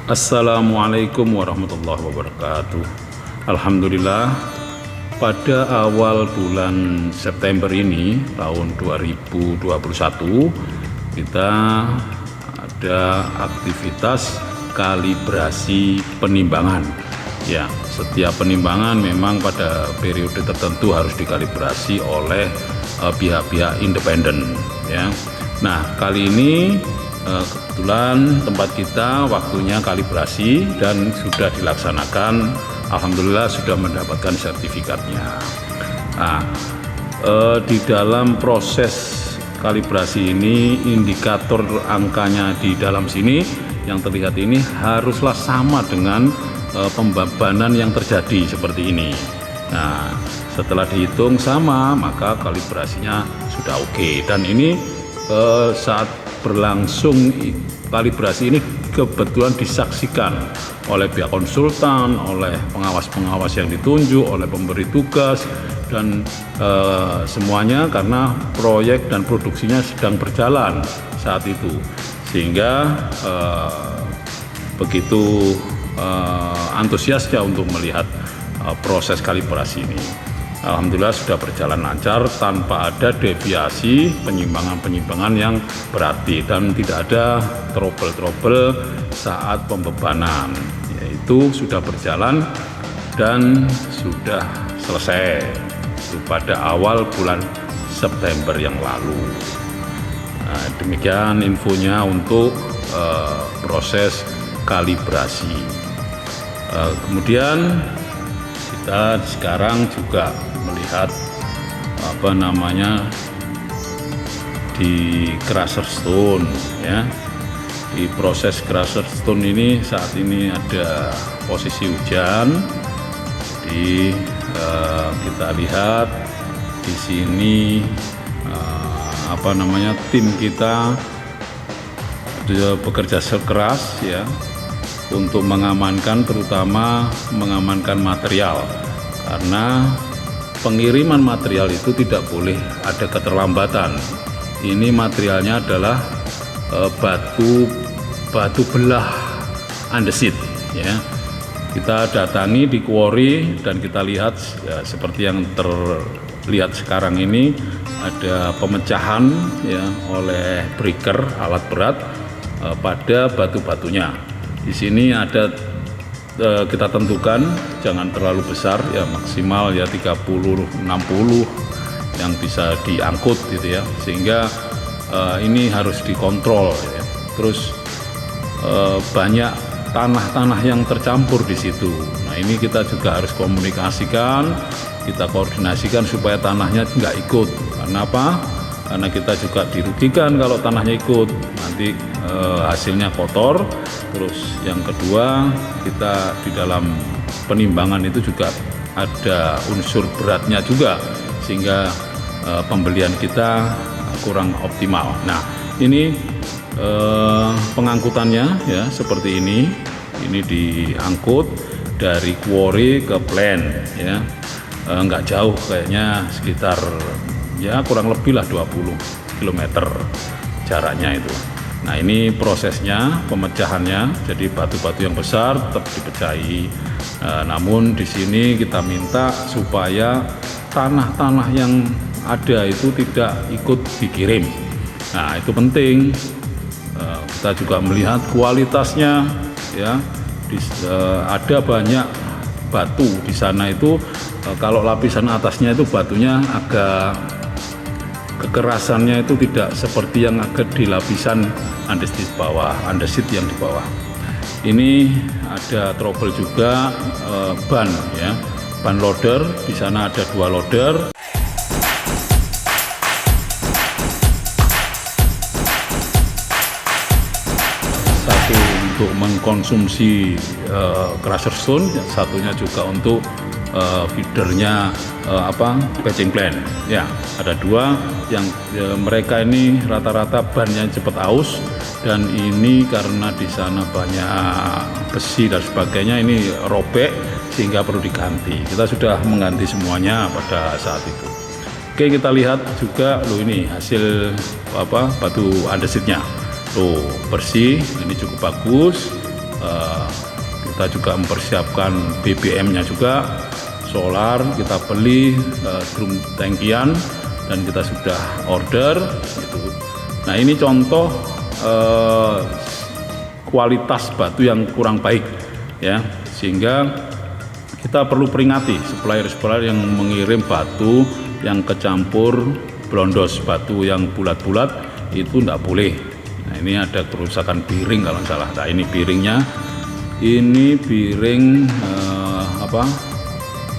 Assalamualaikum warahmatullahi wabarakatuh. Alhamdulillah, pada awal bulan September ini tahun 2021 kita ada aktivitas kalibrasi penimbangan. Ya, setiap penimbangan memang pada periode tertentu harus dikalibrasi oleh pihak-pihak independen. Ya, nah kali ini kebetulan tempat kita waktunya kalibrasi dan sudah dilaksanakan. Alhamdulillah sudah mendapatkan sertifikatnya. Nah, di dalam proses kalibrasi ini indikator angkanya di dalam sini yang terlihat ini haruslah sama dengan pembebanan yang terjadi seperti ini. Nah, setelah dihitung sama maka kalibrasinya sudah oke. Dan ini saat berlangsung kalibrasi ini kebetulan disaksikan oleh pihak konsultan, oleh pengawas-pengawas yang ditunjuk, oleh pemberi tugas, dan semuanya karena proyek dan produksinya sedang berjalan saat itu, sehingga begitu antusiasnya untuk melihat proses kalibrasi ini. Alhamdulillah sudah berjalan lancar tanpa ada deviasi penyimpangan-penyimpangan yang berarti dan tidak ada trouble-trouble saat pembebanan, yaitu sudah berjalan dan sudah selesai itu pada awal bulan September yang lalu. Nah, demikian infonya untuk proses kalibrasi. Kemudian kita sekarang juga melihat di crusher stone, ya. Di proses crusher stone ini saat ini ada posisi hujan. Jadi kita lihat di sini tim kita bekerja sekeras, ya, untuk mengamankan, terutama mengamankan material, karena pengiriman material itu tidak boleh ada keterlambatan. Ini materialnya adalah batu belah andesit, ya. Kita datangi di quarry dan kita lihat, ya, seperti yang terlihat sekarang ini ada pemecahan, ya, oleh breaker alat berat pada batu-batunya. Di sini ada kita tentukan jangan terlalu besar, ya, maksimal ya 30-60 yang bisa diangkut gitu, ya, sehingga ini harus dikontrol, ya. Terus banyak tanah-tanah yang tercampur di situ. Nah, ini kita juga harus komunikasikan, kita koordinasikan supaya tanahnya nggak ikut. Karena apa? Karena kita juga dirugikan kalau tanahnya ikut, nanti hasilnya kotor. Terus yang kedua, kita di dalam penimbangan itu juga ada unsur beratnya juga, sehingga pembelian kita kurang optimal. Nah, ini pengangkutannya, ya, seperti ini diangkut dari quarry ke plant, ya. Nggak jauh, kayaknya sekitar, ya, kurang lebih lah 20 km jaraknya itu. Nah, ini prosesnya pemecahannya, jadi batu-batu yang besar tetap dipecahi. Namun di sini kita minta supaya tanah-tanah yang ada itu tidak ikut dikirim. Nah, itu penting. Kita juga melihat kualitasnya, ya. Ada banyak batu di sana itu, kalau lapisan atasnya itu batunya agak kekerasannya itu tidak seperti yang ada di lapisan andesit yang di bawah. Ini ada trouble juga ban, ya, ban loader. Di sana ada 2 loader. Satu untuk mengkonsumsi crusher stone, satunya juga untuk feedernya patching plant, ya. Ada 2 yang mereka ini rata-rata bannya cepat aus, dan ini karena di sana banyak besi dan sebagainya, ini robek sehingga perlu diganti. Kita sudah mengganti semuanya pada saat itu. Oke, kita lihat juga ini hasil batu andesitnya. Tuh, bersih, ini cukup bagus. kita juga mempersiapkan BBM-nya juga, solar kita beli, drum tangkian, dan kita sudah order gitu. Nah ini contoh kualitas batu yang kurang baik ya, sehingga kita perlu peringati supplier-supplier yang mengirim batu yang kecampur blondos, batu yang bulat-bulat itu tidak boleh. Nah ini ada kerusakan piring kalau salah. Nah ini piringnya, ini piring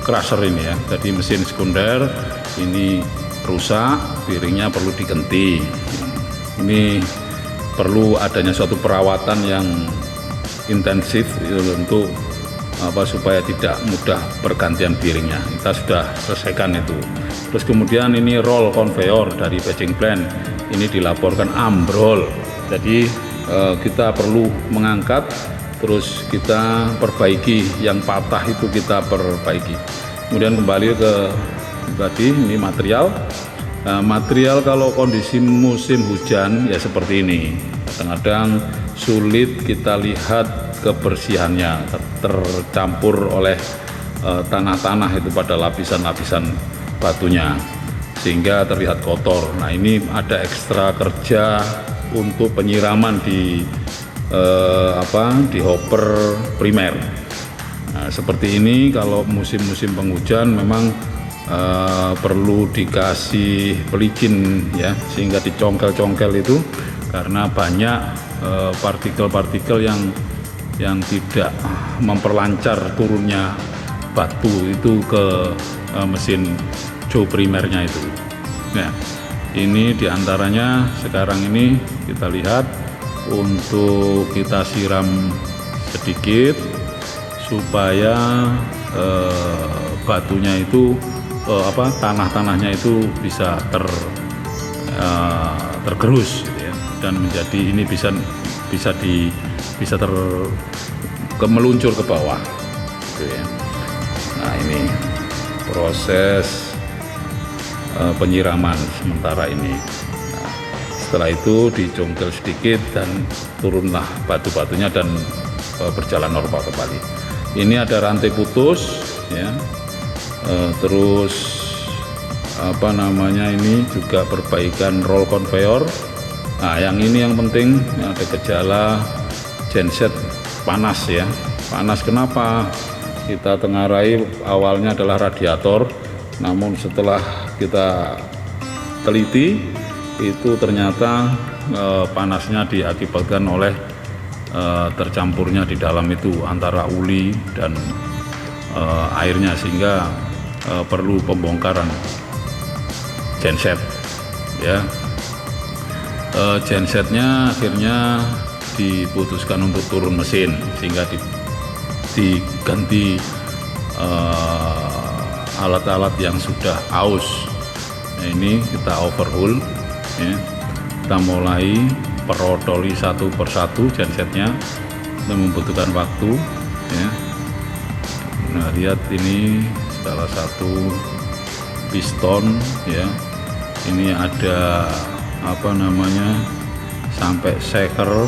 crusher ini ya, jadi mesin sekunder ini rusak, piringnya perlu diganti. Ini perlu adanya suatu perawatan yang intensif untuk supaya tidak mudah pergantian piringnya. Kita sudah selesaikan itu. Terus kemudian ini roll conveyor dari batching plant ini dilaporkan ambrol, jadi kita perlu mengangkat, terus kita perbaiki yang patah itu, kita perbaiki. Kemudian kembali ke tadi, ini material. Nah, material kalau kondisi musim hujan ya seperti ini, kadang-kadang sulit kita lihat kebersihannya, tercampur oleh tanah-tanah itu pada lapisan-lapisan batunya sehingga terlihat kotor. Nah ini ada ekstra kerja untuk penyiraman di hopper primer. Nah, seperti ini kalau musim-musim penghujan memang perlu dikasih pelicin ya, sehingga dicongkel-congkel itu, karena banyak partikel-partikel yang tidak memperlancar turunnya batu itu ke mesin jow primernya itu. Nah ini diantaranya sekarang ini kita lihat, untuk kita siram sedikit supaya batunya itu tanah-tanahnya itu bisa tergerus gitu ya, dan menjadi ini bisa meluncur ke bawah gitu ya. Nah ini proses penyiraman sementara ini. Nah, setelah itu dicongkel sedikit dan turunlah batu-batunya dan berjalan normal kembali. Ini ada rantai putus ya. Terus ini juga perbaikan roll conveyor. Nah yang ini yang penting, ada gejala genset panas ya. Panas kenapa? Kita tengarai awalnya adalah radiator, namun setelah kita teliti itu ternyata panasnya diakibatkan oleh tercampurnya di dalam itu antara uli dan airnya, sehingga perlu pembongkaran genset ya. Gensetnya akhirnya diputuskan untuk turun mesin, sehingga diganti alat-alat yang sudah aus. Nah, ini kita overhaul ya. Kita mulai perodoli satu persatu gensetnya, itu membutuhkan waktu ya. Nah lihat ini salah satu piston ya, ini ada sampai shaker.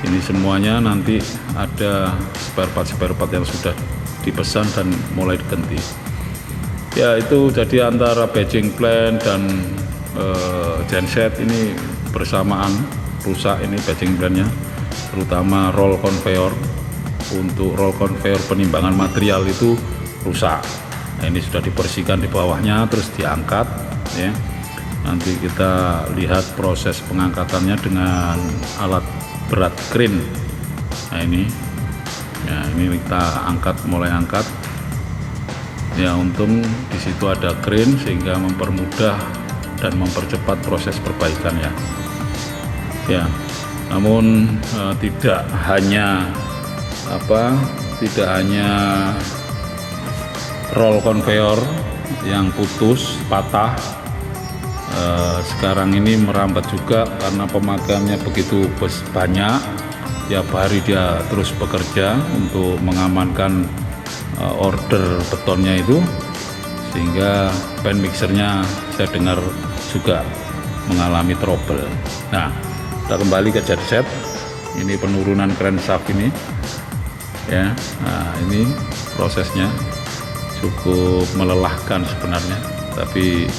Ini semuanya nanti ada spare part yang sudah dipesan dan mulai diganti ya. Itu jadi antara batching plant dan genset ini bersamaan rusak. Ini batching plantnya, terutama roll conveyor. Untuk roll conveyor penimbangan material itu rusak. Nah, ini sudah dibersihkan di bawahnya, terus diangkat ya. Nanti kita lihat proses pengangkatannya dengan alat berat crane. Nah ini ya, ini kita mulai angkat ya. Untung di situ ada crane sehingga mempermudah dan mempercepat proses perbaikannya ya. Namun tidak hanya roll conveyor yang putus patah, sekarang ini merambat juga karena pemakaiannya begitu banyak. Tiap hari dia terus bekerja untuk mengamankan order betonnya itu, sehingga pen mixernya saya dengar juga mengalami trouble. Nah kita kembali ke genset. ini penurunan crankshaft ini ya. Nah, ini prosesnya cukup melelahkan sebenarnya, tapi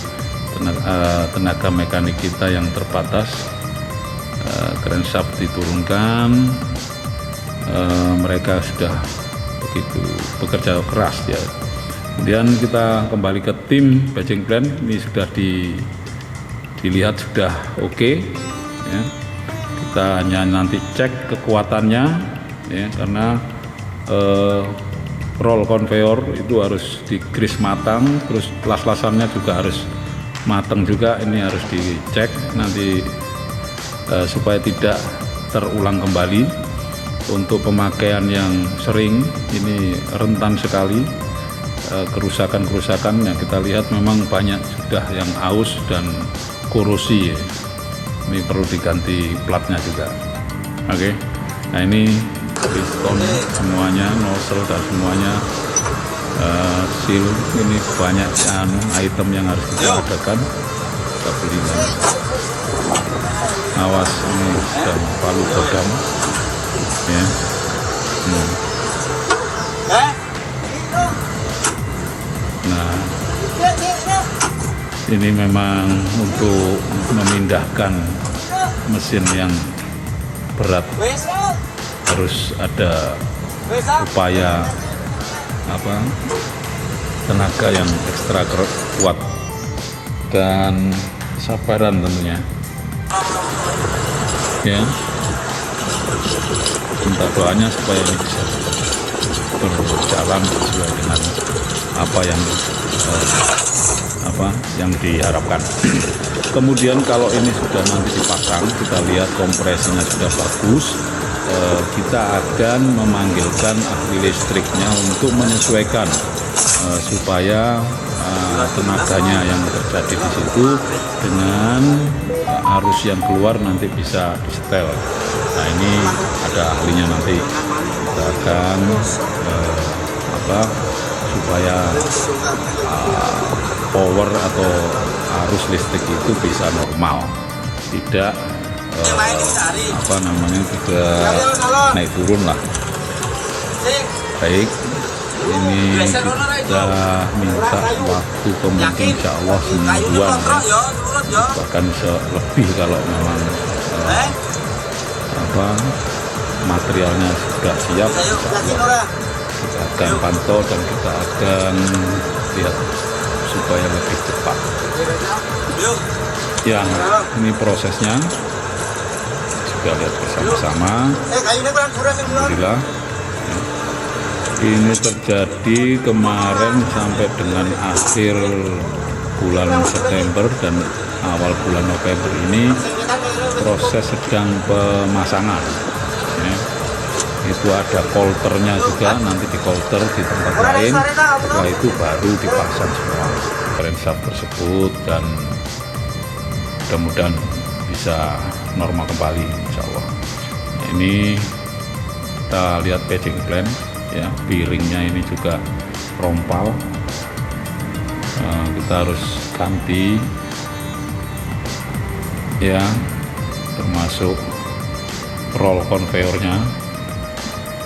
tenaga mekanik kita yang terbatas. Crankshaft diturunkan, mereka sudah begitu bekerja keras ya. Kemudian kita kembali ke tim batching plant. Ini sudah dilihat sudah oke ya. Kita hanya nanti cek kekuatannya ya, karena roll conveyor itu harus digrease matang, terus las-lasannya juga harus matang juga. Ini harus dicek nanti supaya tidak terulang kembali. Untuk pemakaian yang sering ini rentan sekali kerusakan-kerusakan yang kita lihat. Memang banyak sudah yang aus dan korosi ya. Ini perlu diganti platnya juga. Oke. Nah, ini piston semuanya, nozzle dan semuanya, seal. Ini banyak item yang harus kita adakan, kita belikan. Awas, ini sudah palu kodam ya. Nah, ini memang untuk memindahkan mesin yang berat harus ada upaya tenaga yang ekstra kuat dan kesabaran tentunya ya. Minta doanya supaya ini bisa berjalan sesuai dengan apa yang diharapkan. Kemudian kalau ini sudah nanti dipasang, kita lihat kompresinya sudah bagus, kita akan memanggilkan ahli listriknya untuk menyesuaikan supaya tenaganya yang terjadi di situ dengan arus yang keluar nanti bisa disetel. Nah, ini ada ahlinya, nanti kita akan supaya power atau arus listrik itu bisa normal, tidak tidak naik turun lah. Baik, ini kita minta waktu mungkin insya Allah semingguan ya, bahkan lebih kalau memang materialnya sudah siap. Kita akan pantau dan kita akan lihat supaya lebih cepat ya. Ini prosesnya sudah lihat bersama-sama. Alhamdulillah ya. Ini terjadi kemarin sampai dengan akhir bulan September dan awal bulan November. Ini proses sedang pemasangan ya. Itu ada kolternya juga, nanti di kolter di tempat lain, setelah itu baru dipasang semua crankshaft tersebut dan mudah-mudahan bisa normal kembali insya Allah. Ini kita lihat batching plant ya, piringnya ini juga rompal, kita harus ganti ya, termasuk roll conveyornya.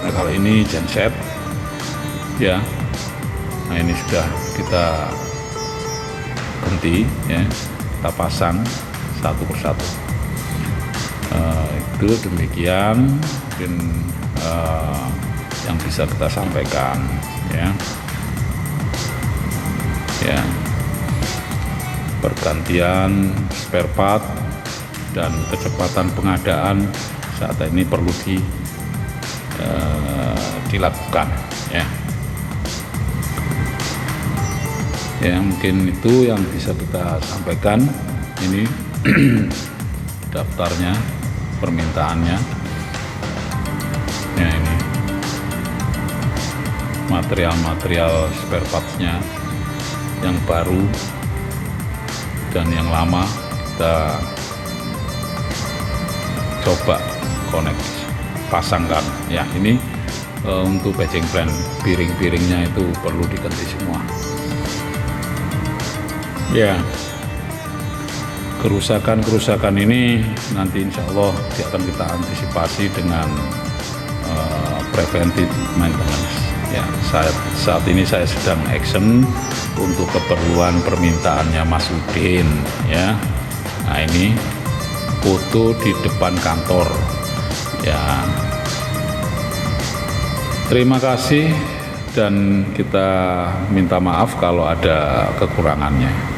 Nah, kalau ini genset ya, nah ini sudah kita ganti ya, kita pasang satu persatu. Itu demikian mungkin yang bisa kita sampaikan ya. Pergantian spare part dan kecepatan pengadaan saat ini perlu dilakukan ya. Mungkin itu yang bisa kita sampaikan. Ini daftarnya, permintaannya ya, ini material spare partsnya yang baru dan yang lama kita coba pasangkan ya. Ini untuk batching plant, piring-piringnya itu perlu diganti semua ya. kerusakan ini nanti insya Allah akan kita antisipasi dengan preventive maintenance. Ya, saat ini saya sedang action untuk keperluan permintaannya Mas Udin, ya. Nah, ini foto di depan kantor, ya. Terima kasih dan kita minta maaf kalau ada kekurangannya.